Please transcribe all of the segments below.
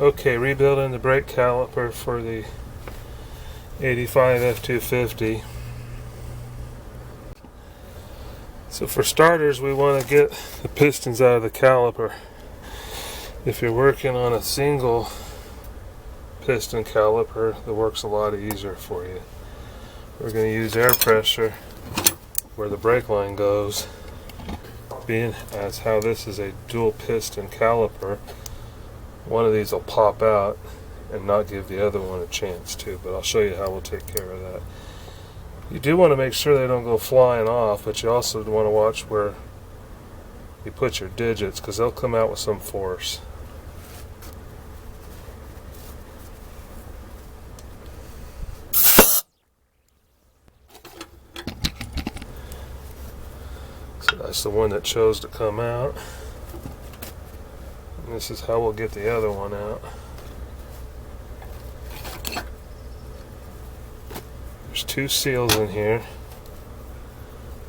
Okay, rebuilding the brake caliper for the 85 F250. So for starters, we want to get the pistons out of the caliper. If you're working on a single piston caliper, the work's a lot easier for you. We're going to use air pressure where the brake line goes, being as how this is a dual piston caliper. One of these will pop out and not give the other one a chance to, but I'll show you how we'll take care of that. You do want to make sure they don't go flying off, but you also want to watch where you put your digits, because they'll come out with some force. So that's the one that chose to come out. And this is how we'll get the other one out. There's two seals in here.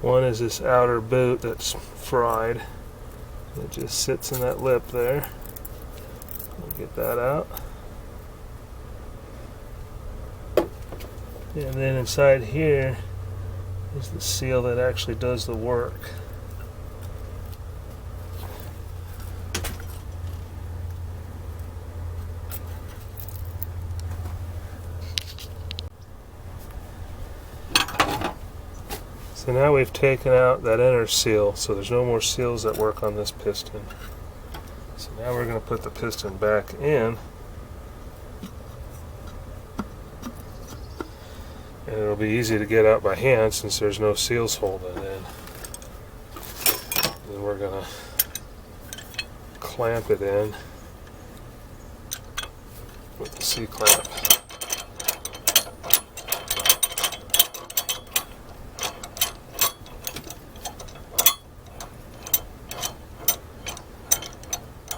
One is this outer boot that's fried. It just sits in that lip there. We'll get that out. And then inside here is the seal that actually does the work. So now we've taken out that inner seal, so there's no more seals that work on this piston. So now we're going to put the piston back in, and it'll be easy to get out by hand since there's no seals holding it in. Then we're going to clamp it in with the C-clamp.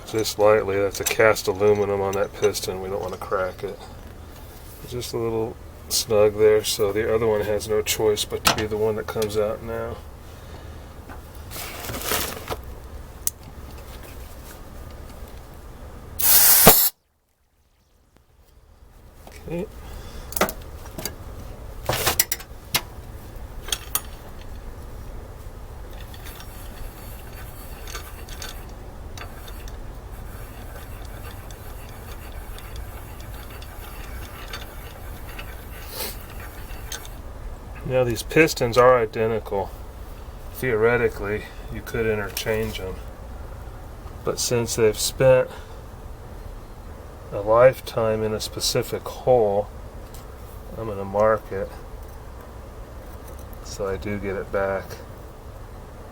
Just lightly. That's a cast aluminum on that piston. We don't want to crack it. Just a little snug there, so the other one has no choice but to be the one that comes out now. Okay. Now these pistons are identical. Theoretically, you could interchange them. But since they've spent a lifetime in a specific hole, I'm going to mark it so I do get it back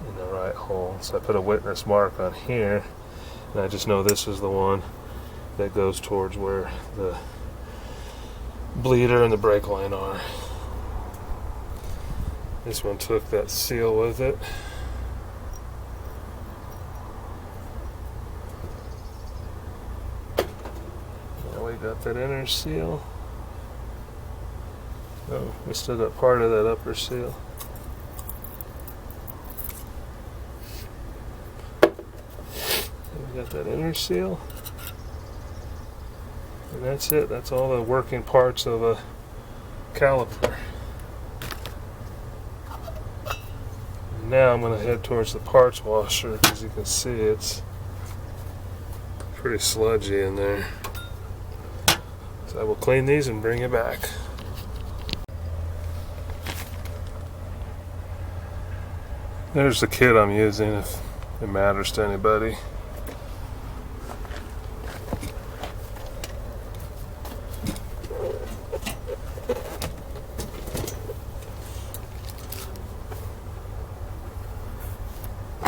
in the right hole. So I put a witness mark on here, and I just know this is the one that goes towards where the bleeder and the brake line are. This one took that seal with it. Now we got that inner seal. Oh, we still got part of that upper seal. And we got that inner seal. And that's it. That's all the working parts of a caliper. Now I'm going to head towards the parts washer. As you can see, it's pretty sludgy in there. So I will clean these and bring it back. There's the kit I'm using if it matters to anybody.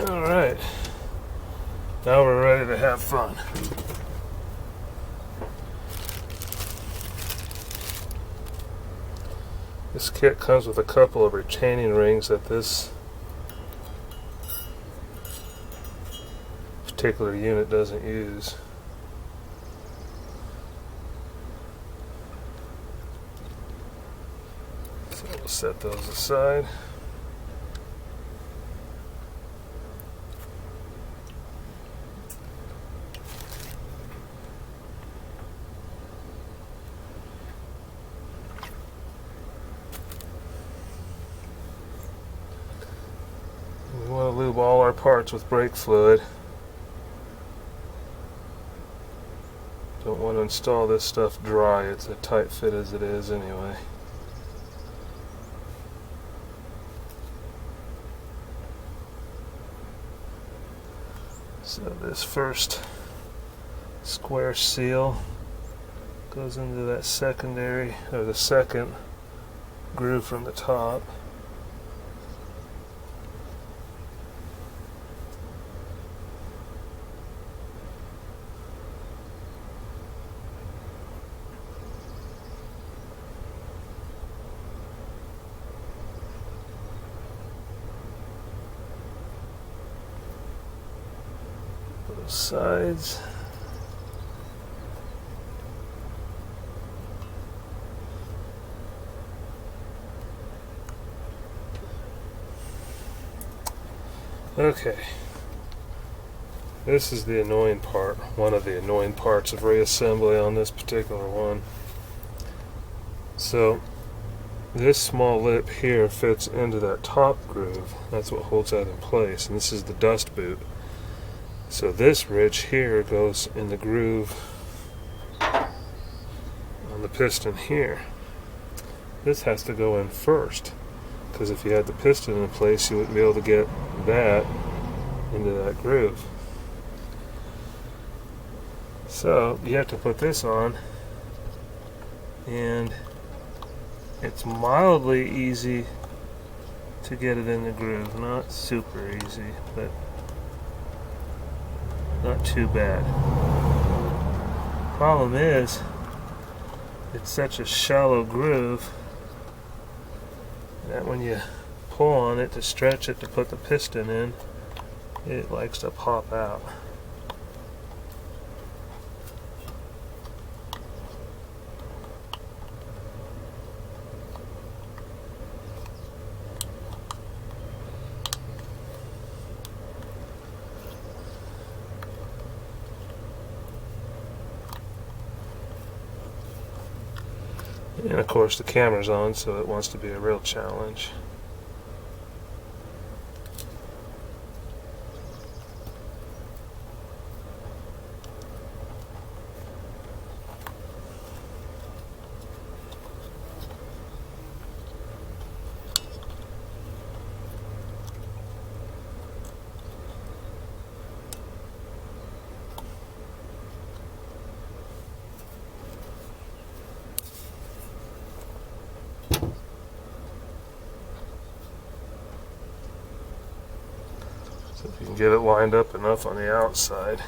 Alright, now we're ready to have fun. This kit comes with a couple of retaining rings that this particular unit doesn't use. So we'll set those aside. parts with brake fluid. Don't want to install this stuff dry. It's a tight fit as it is anyway. So this first square seal goes into that secondary, or the second groove from the top. Both sides. Okay, this is the annoying part, one of the annoying parts of reassembly on this particular one. So this small lip here fits into that top groove. That's what holds that in place, and this is the dust boot. So this ridge here goes in the groove on the piston here. This has to go in first, because if you had the piston in place, you wouldn't be able to get that into that groove. So you have to put this on, and it's mildly easy to get it in the groove. Not super easy, but not too bad. Problem is, it's such a shallow groove that when you pull on it to stretch it to put the piston in, it likes to pop out. And of course the camera's on, so it wants to be a real challenge. So if you can get it lined up enough on the outside,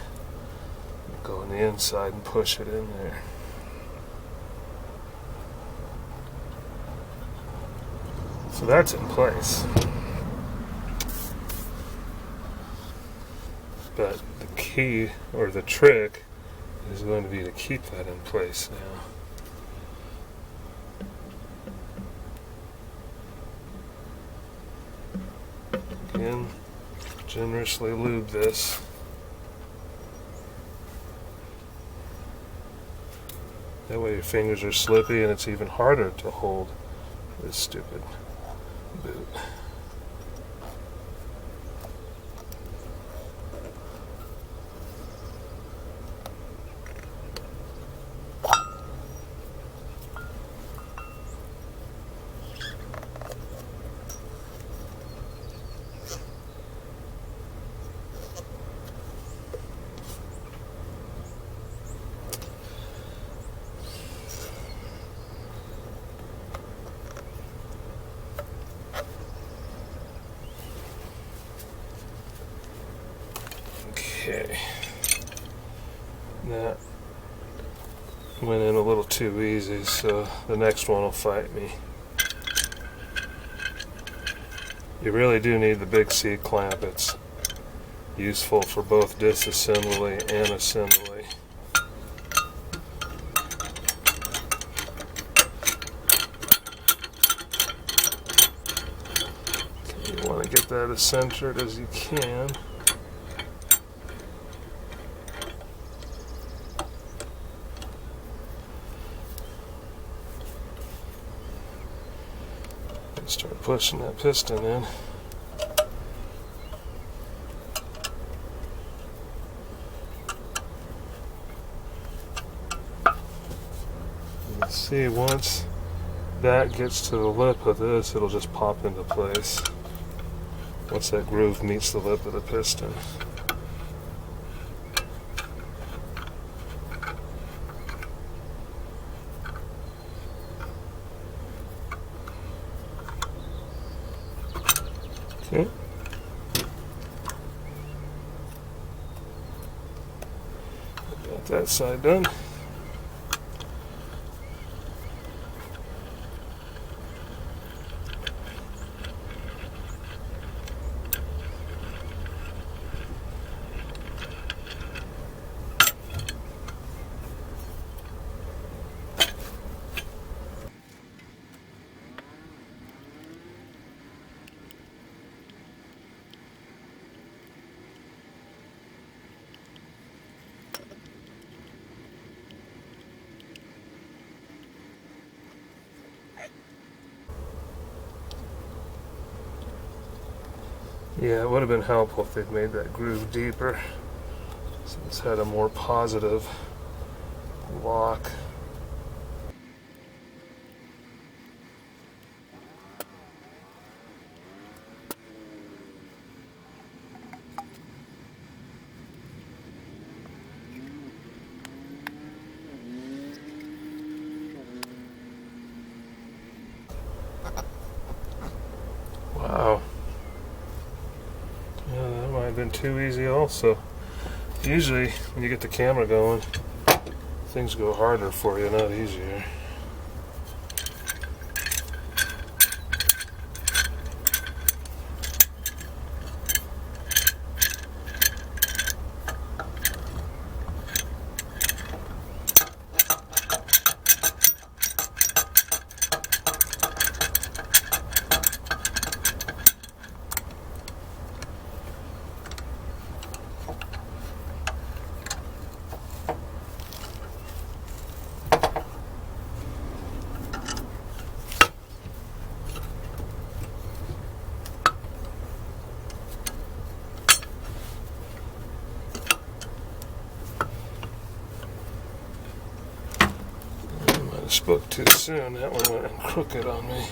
go on the inside and push it in there. So that's in place. But the key, or the trick, is going to be to keep that in place now. Again, generously lube this. That way your fingers are slippy and it's even harder to hold this stupid boot. Okay, that went in a little too easy, so the next one will fight me. You really do need the big C clamp. It's useful for both disassembly and assembly. Okay, you want to get that as centered as you can. Start pushing that piston in. See, once that gets to the lip of this, it'll just pop into place once that groove meets the lip of the piston. Okay. Got that side done. Yeah, it would have been helpful if they'd made that groove deeper, so it's had a more positive lock. Wow. Yeah, that might have been too easy also. Usually when you get the camera going, things go harder for you, not easier. Spoke too soon. That one went crooked on me.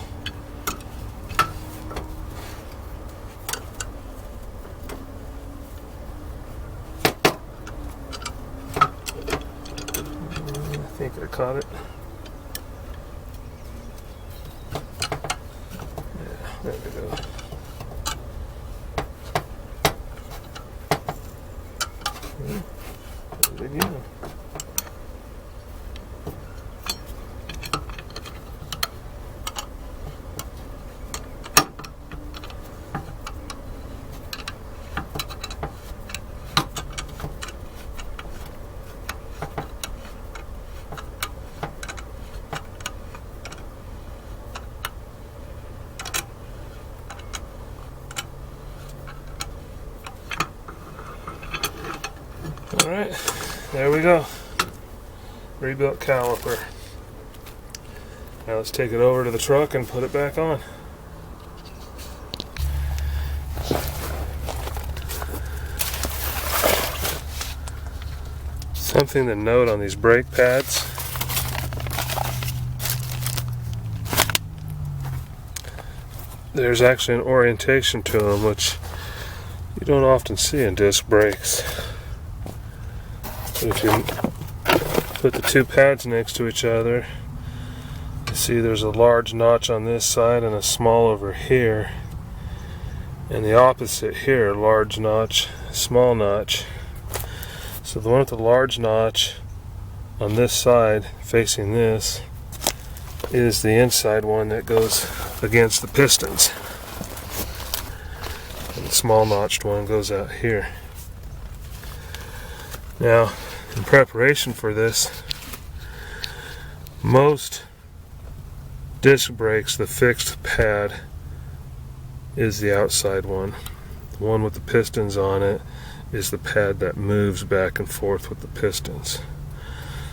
I think I caught it. Yeah, there we go. There we go. Alright, there we go. Rebuilt caliper. Now let's take it over to the truck and put it back on. Something to note on these brake pads. There's actually an orientation to them which you don't often see in disc brakes. But if you put the two pads next to each other, you see there's a large notch on this side and a small over here. And the opposite here, large notch, small notch. So the one with the large notch on this side, facing this, is the inside one that goes against the pistons. And the small notched one goes out here. Now, in preparation for this, most disc brakes, the fixed pad is the outside one. The one with the pistons on it is the pad that moves back and forth with the pistons.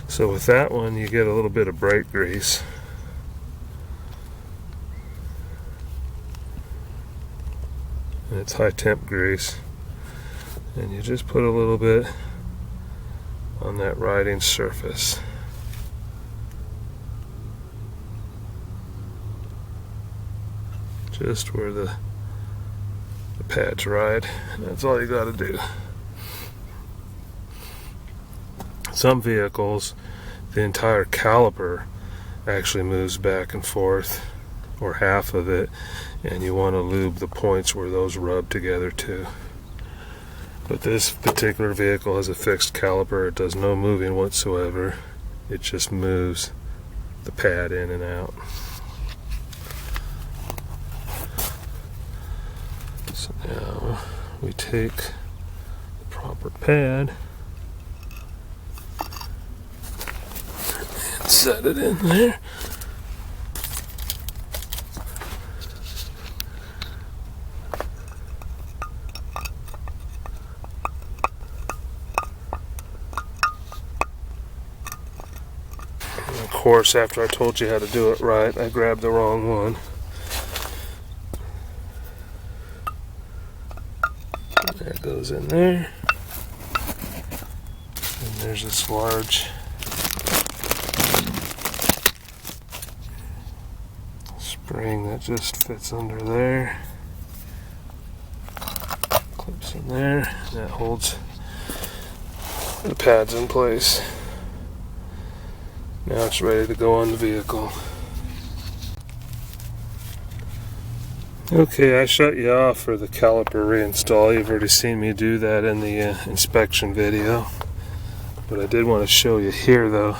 So with that one, you get a little bit of brake grease. And it's high temp grease. And you just put a little bit on that riding surface. just where the pads ride. That's all you got to do. Some vehicles, the entire caliper actually moves back and forth, or half of it, and you want to lube the points where those rub together too. But this particular vehicle has a fixed caliper. It does no moving whatsoever. It just moves the pad in and out. So now we take the proper pad and set it in there. Of course, after I told you how to do it right, I grabbed the wrong one. That goes in there. And there's this large spring that just fits under there. Clips in there. That holds the pads in place. Now it's ready to go on the vehicle. Okay, I shut you off for the caliper reinstall. You've already seen me do that in the inspection video. What I did want to show you here though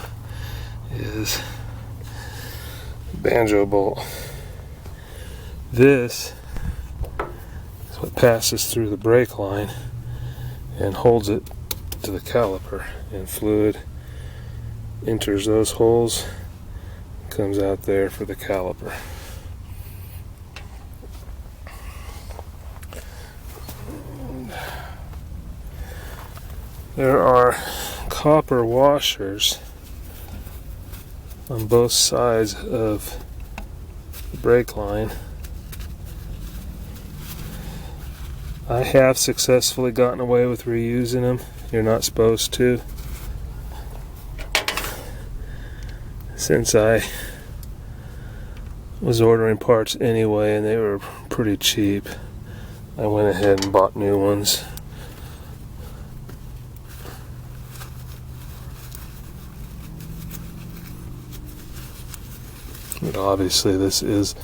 is banjo bolt. This is what passes through the brake line and holds it to the caliper, and fluid enters those holes, comes out there for the caliper. There are copper washers on both sides of the brake line. I have successfully gotten away with reusing them. You're not supposed to. Since I was ordering parts anyway and they were pretty cheap, I went ahead and bought new ones. But obviously this is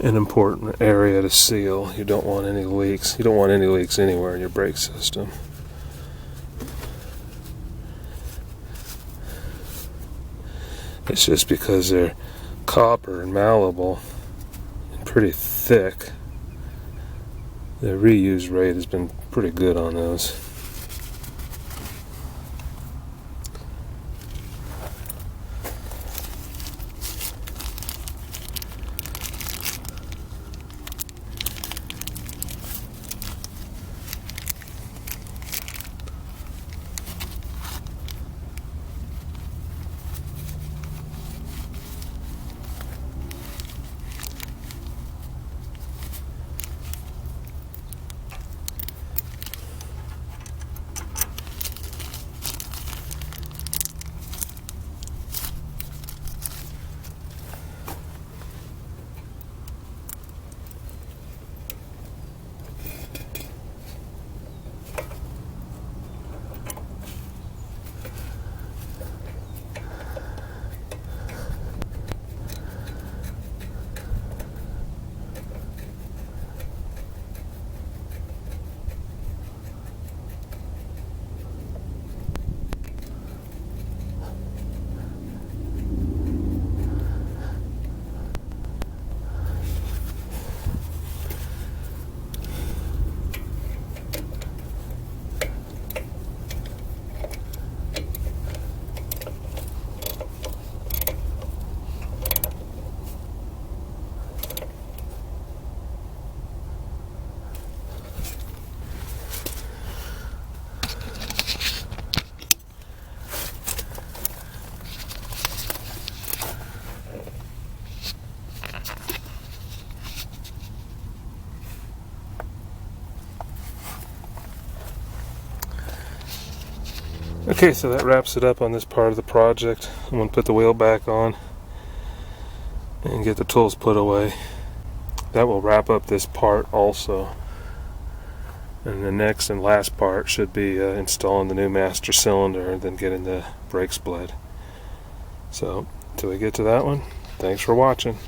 an important area to seal. You don't want any leaks. You don't want any leaks anywhere in your brake system. It's just because they're copper and malleable and pretty thick. The reuse rate has been pretty good on those. Okay, so that wraps it up on this part of the project. I'm going to put the wheel back on and get the tools put away. that will wrap up this part also. And the next and last part should be installing the new master cylinder and then getting the brakes bled. So, until we get to that one, thanks for watching.